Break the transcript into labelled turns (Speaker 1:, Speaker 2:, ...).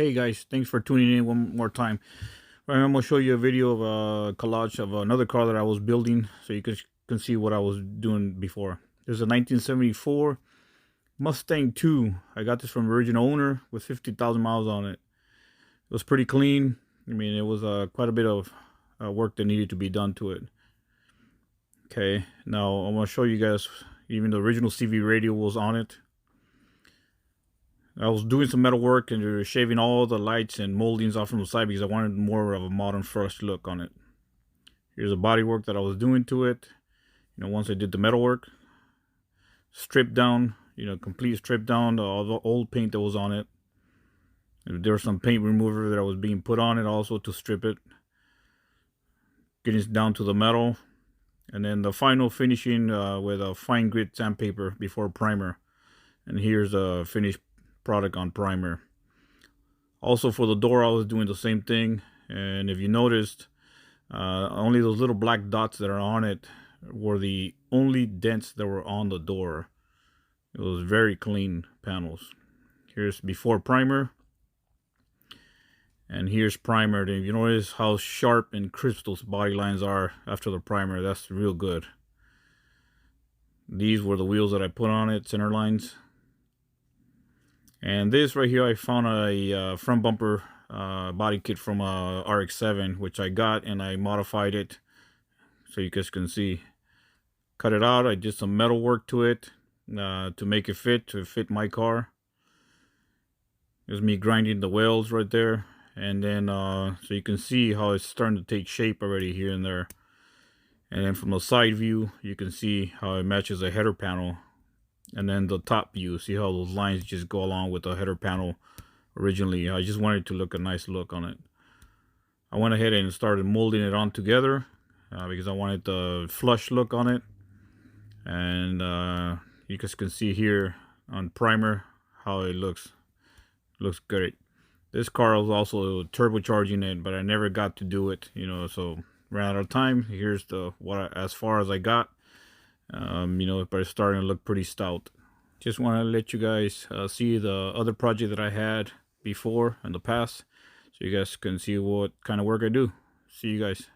Speaker 1: Hey guys, thanks for tuning in one more time. Right, I'm gonna show you a video of a collage of another car that I was building, so you can see what I was doing before. There's a 1974 Mustang 2. I got this from the original owner with 50,000 miles on it. It was pretty clean. I mean, it was quite a bit of work that needed to be done to it. Okay, now I'm gonna show you guys. Even the original CV radio was on it. I was doing some metal work and they were shaving all the lights and moldings off from the side because I wanted more of a modern fresh look on it. Here's the body work that I was doing to it. Once I did the metal work, stripped down, complete strip down all the old paint that was on it. There was some paint remover that was being put on it also to strip it. Getting it down to the metal. And then the final finishing with a fine grit sandpaper before primer. And here's a finished product on primer. Also for the door I was doing the same thing, and if you noticed, only those little black dots that are on it were the only dents that were on the door. It was very clean panels. Here's before primer, and here's primer. And if you notice how sharp and crisp those body lines are after the primer, that's real good. These were the wheels that I put on it, center lines. And this right here, I found a front bumper body kit from RX-7, which I got and I modified it so you guys can see. Cut it out. I did some metal work to it to make it fit my car. There's me grinding the wheels right there, and then so you can see how it's starting to take shape already here and there. And then from the side view, you can see how it matches a header panel. And then the top view, see how those lines just go along with the header panel originally. I just wanted to look a nice look on it. I went ahead and started molding it on together because I wanted the flush look on it. And you guys can see here on primer how it looks. Looks great. This car was also turbocharging it, but I never got to do it, so ran out of time. Here's as far as I got. But it's starting to look pretty stout. Just want to let you guys see the other project that I had before in the past, so you guys can see what kind of work I do. See you guys.